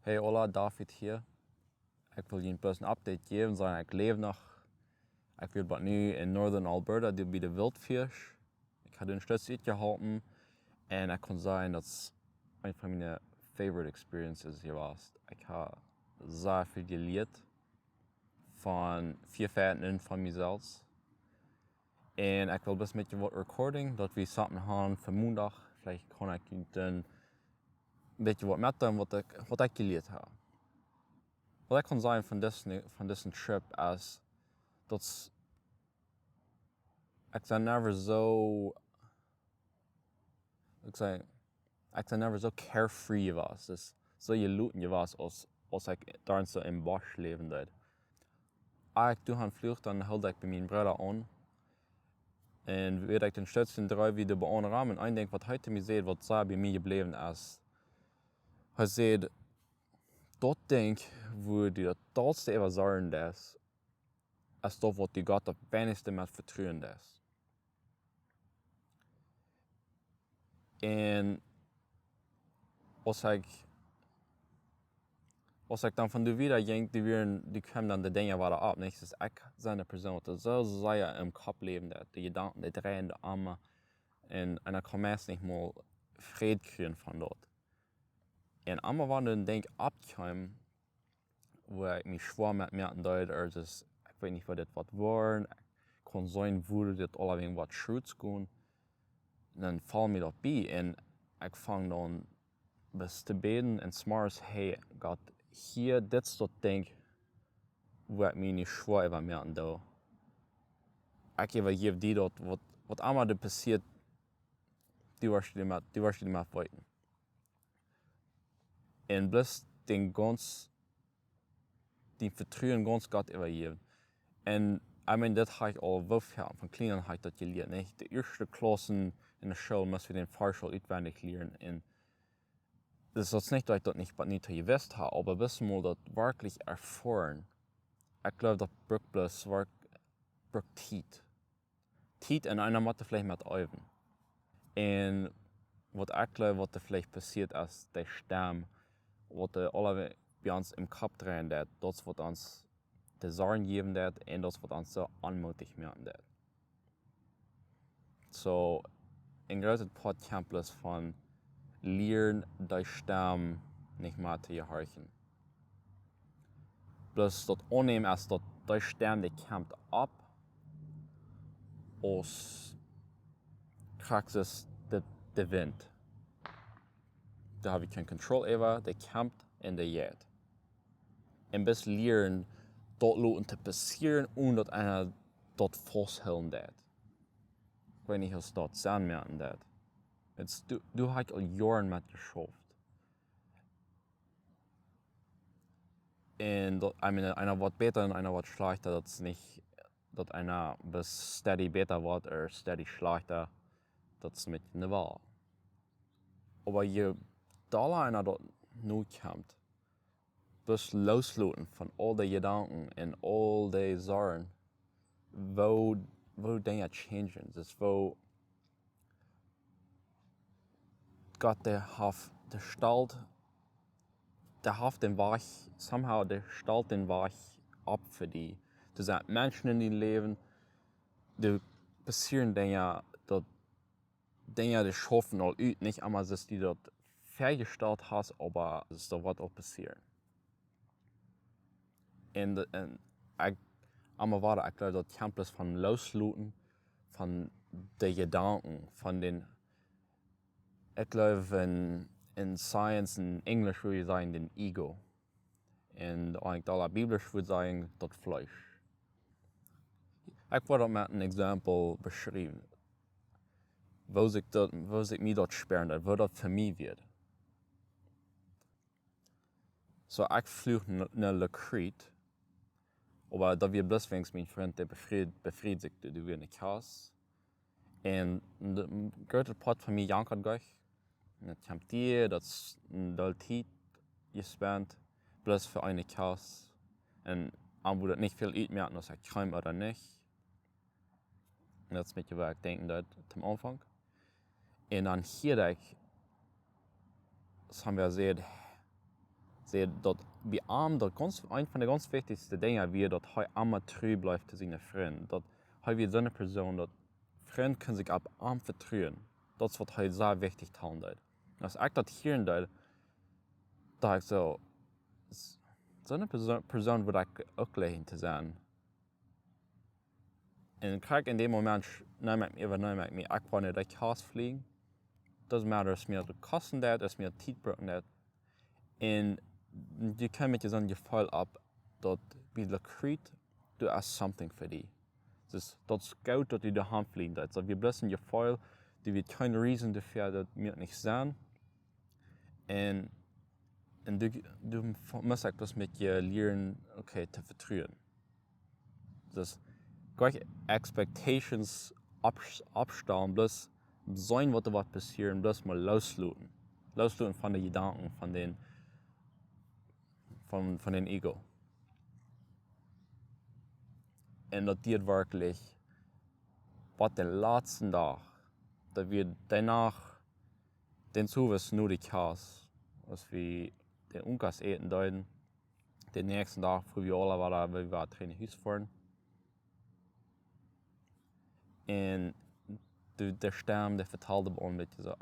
Hey, hola, David hier. Ik wil je een plus een update geven. Ik leef nog. Ik wil wat nu in Northern Alberta, die bij de wildvis. Ik heb een stukje geholpen. En ik kon zeggen dat het een van mijn favorite experiences hier was. Ik heb zeer veel geleerd van 4 feiten van mezelf. En ik wil best met je wat recording, dat we samen gaan voor maandag. Vielleicht kan ik je een beetje wat met doen wat ik geleerd heb. Wat ik kan zeggen van deze trip is dat ik ben never zo, ik ben never zo carefree was. Dus zo je looten was als ik daar zo in Bosch leven deed. Als ik toen aan vlucht, dan hield ik bij mijn broer aan. En weet ik den stukje draai wie de beoner ramen. En ik denk wat hij te mij zei, wat zij bij mij gebleven is. Hij zei, dat denk wo die dat totaalste even zorgen is dat wat die God het wenigste met vertrouwen is. En als ik dan van de wieder denk, die kwam dan de dingen waren op. Dus ik ben een persoon dat zo zeer im kop leven, dat de gedanken, die draaien de armen. En ik kan meest niet meer vrede krijgen van dat. En allemaal wanneer ik denk opkwam, waar ik mich schwoa met merken deed, dus ik weet niet wat dit wat waren. Ik kon zijn woede dat alleen wat schroets kon. En dan val me dat bij en ik vang dan bis te beden en s'morgens, hey God, hier dit soort ding, waar ik me niet schwoa even merken doe. Ik geef die dat wat allemaal er passiert, die was je met weten. En plus den ganz, die vertrouwen ganz Gott übergeben. En ich meine, das habe ich auch von kleinen habe ich das gelernt. Nicht? Die erste Klassen in der Schule müssen wir den Fahrschul auswendig lernen. Und das ist nicht, dass ich das nicht gewusst habe, aber wissen wir das wirklich erfahren. Ich glaube, das braucht bloß Zeit. Zeit in einer Mathe vielleicht mit üben. Und was ich glaube, was da vielleicht passiert ist, der Stamm, was alle bei uns im Kopf drehen, das wird uns de Zorn geben dat en dat wat ons zo aanmoedig maken dat. So, een grote podcast van leren die stem niet meer te gehorchen. Plus dat aannemen is dat die stem die komt op als krachtens de wind. Daar heb ik geen controle over, die komt en die gaat. En best leren dat laten te passeren, omdat einer dat vasthouden dat. Ik weet niet hoe dat zijn merken dat. Du heb ik al jaren met geschaft. En dat, einer wordt beter en einer wordt schlechter. Dat is niet dat einer bis steady beter wordt of steady schlechter. Dat is met de wahl. Aber je daler einer dat nu komt, bis loslaten van al die gedanken en al die zorgen, wo dingen changen. Dus wo Gott der stalt den Weg, somehow der stalt den Weg ab für die. Er zijn Menschen in die leven, die passieren dingen, die schaffen al uit, nicht einmal, dass die dort vergestalt hast, aber es da wird auch passieren. En ik glaube, dat komt dus van loslaten, van de gedanken, van den, ik geloof in science en Englisch würde je sagen, den ego. En eigenlijk alle Biblisch würde sagen, dat Fleisch. Ik word dat met een exempel beschreven. Wo ik mij dat sparen, wo dat voor mij wird. So, ik vlieg naar Le Crete. Aber da wir bloß wenigstens mein Freund, der befriedigte, du wirst nicht Haus. Und der große Part von mir jankert gleich. Und das kommt dir, das ist Zeit gespannt, bloß für eine Haus. Und man würde nicht viel mitmerken, ob ich komme oder nicht. Und das ist mit was ich denke zum Anfang. Und dann hier, das haben wir gesehen, Sehe, dat wie arm, dat ein von der ganz wichtigsten Dinge wie, dat er immer treu bleibt zu seinen Freunden. Dat er wie so eine Person, dat Freunde können sich ab arm vertrauen. Das ist, was er sehr wichtig tun wird. Als ich das hier in da ich so eine Person würde ich auch legen zu sein. Und ich kriege in dem Moment, ich will nicht durch Haus fliegen. Das ist mir die Kosten, das ist mir die Zeit. Und du kannst mit so einem Gefühl ab, dass wie du kriegst, du hast something für dich. Das ist gut, dass du daheim fliegen willst. Also wir blößen Gefühl, du wird keine Reason dafür, dass wir nicht sehen. Und du musst etwas mit dir lernen, okay, zu vertrauen. Das gleich Expectations abstellen, bloß sein, was passiert, bloß mal losluten. Losluten von den Gedanken, von den Ego. Und das geht wirklich, was den letzten Tag, dass wir danach den Zuwachs nur die Chaos, als wir den Unkas eten deuten, den nächsten Tag, früh wie alle war da, weil wir in Haus fahren. Und der Stamm, der verteilte bei uns so,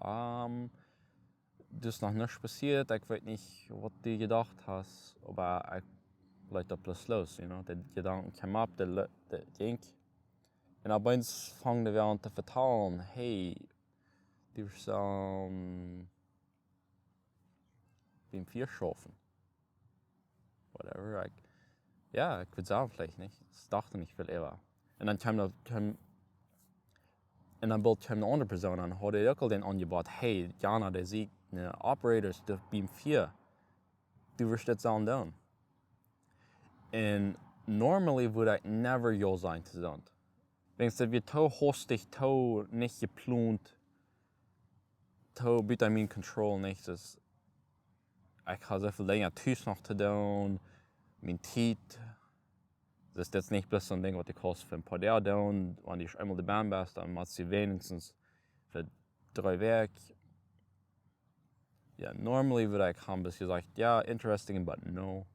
das ist noch nichts passiert, ich weiß nicht, was du gedacht hast, aber ich lasse das bloß los, you know? Der Gedanken kam ab, der ging. Und ab uns fangen wir an zu vertellen, hey, die sagen, beim Vier schaffen. Whatever. Ich würde sagen, vielleicht nicht. Das dachte ich viel eher. Und dann kam eine andere Person an, hat er auch den Angebot, hey, Jana, der sieht, Operators, beim Vier, du wirst das sagen tun. Und normally würde ich never ja sein zu sagen. Wenn es wird zu hostig, zu nicht geplant, zu bitte mein Control nicht, dass ich habe so viel Dinge Tüß noch zu tun, mein Zeit. Das ist jetzt nicht bloß so ein Ding, was ich kostet für ein paar Jahre tun. Wenn ich einmal die Band bist, dann machst du wenigstens für 3 Werk. Ja, normally würde ich haben, bis gesagt, ja, interesting, but no.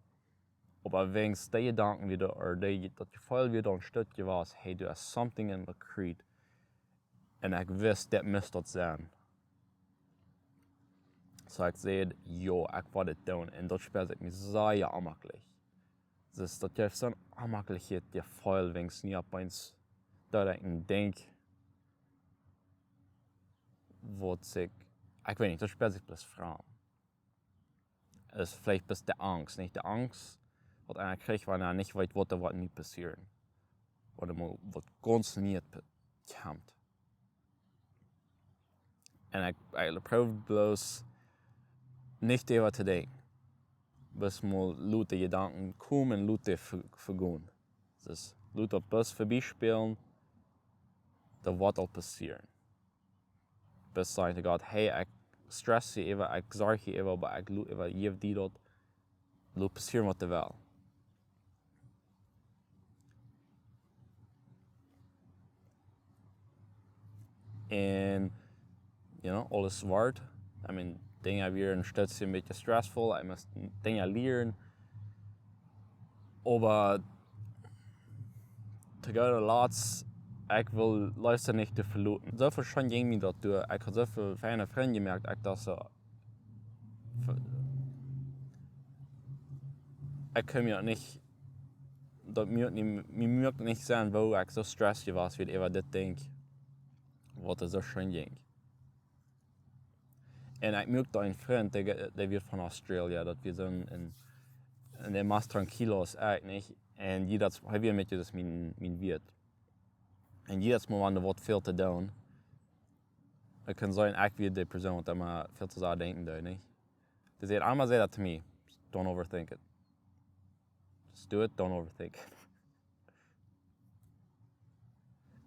Aber wenn es die Gedanken wieder, oder das Gefühl wieder ein Stück war, hey, du hast something in der Creed. Und ich wusste, das müsste das sein. So ich sagte, jo, ich werde das tun. Und das spielt sich mir sehr unmöglich. Das ist so eine Unmöglichkeit, die Gefühl, wenn es nicht bei uns da ich denke, wo sich, ich weiß nicht, das spielt sich bloß Frauen. Es ist vielleicht bis der Angst, nicht die Angst, was einer kriegt, weil er nicht weiß, was nicht passiert. Oder was ganz nicht kommt. Und ich probiere bloß nicht darüber zu denken. Bis mal Leute Gedanken kommen und Leute vergehen. Das Leute bis vorbeispielen, da wird auch passieren. Bis sagen Gott, hey, ich stresse sie immer, ich sorge sie immer, aber ich gebe die dort, lass passieren, was du willst. Und, alles wart. Dinge weer een stukje een beetje stressvol. Ik moest dingen leren. Aber te guter laatst, ik wil luister niet te verloten. Zoveel schon ging me dat door. Ik had zoveel fijne vrienden gemerkt, ik dat zo. Ik kan me niet, dat mir nicht sein, wo ich so stressig war, wie ich das denk, was so schön ging. Und ich merkte einen Freund, der wird von Australien, dass wir so in der Maß tranquilo ist eigentlich. Und jedes Mal, wir mit das mein Wirt. Und jedes Mal, wenn da was viel zu tun, ich kann sagen, ich bin die Person, die mir viel zu sagen denken, nicht? Die sagt, einmal say that to me, don't overthink it. Just do it, don't overthink it.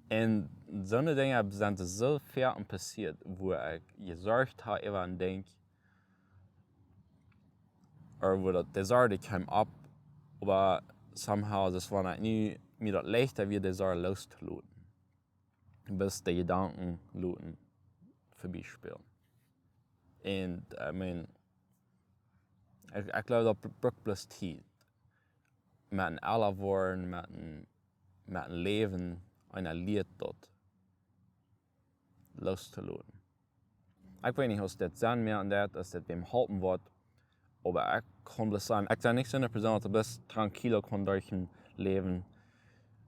Und so eine Dinge sind so viel passiert, wo ich gesorgt habe, über ein Ding, oder wo die Sorge kam ab, aber somehow, das war nicht mir das leichter, wie die Sorge loszulassen. Bis die Gedanken looten vorbeispielen. Und Ich glaube, dat braucht bloß Zeit. Mit einem älter worden, mit einem Leben, einer Lied dort loszulassen. Ich weiß nicht, was das sein mehr an das, dass das beim Halten wird, aber ich kann bloß sagen, ich bin nicht so eine Person, die bis tranquilo kann durch ein Leben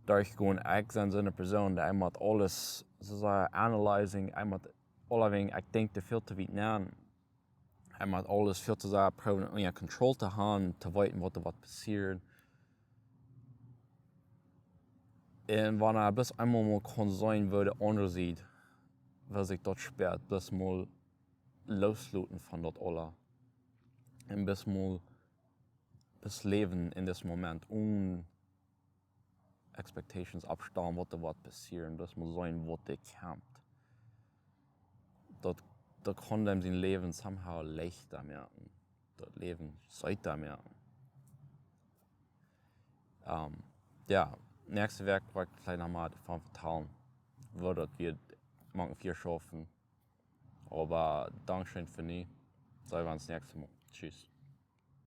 durchgehen. Ich bin so eine Person, die immer alles sozusagen analysieren, immer allerdings, ich denke viel zu weit nach. Ich muss alles viel zu sehr probieren, unter Kontrolle zu haben, zu wissen, was passiert. Und wenn er bis einmal mal kann sein, wo der andere sieht, was sich dort sperrt, bis mal loslassen von dort alle. Und bis mal das Leben in diesem Moment, ohne Expectations abstellen, was passiert, bis mal sein, was der kämpft. Da kann dem sein Leben somehow leichter merken. Das Leben sollte merken. Ja, nächste Werk war ich gleich nochmal von vertrauen, würde wir morgen 4 schaffen. Aber Dankeschön für nie. Sehen wir uns nächstes Mal. Tschüss.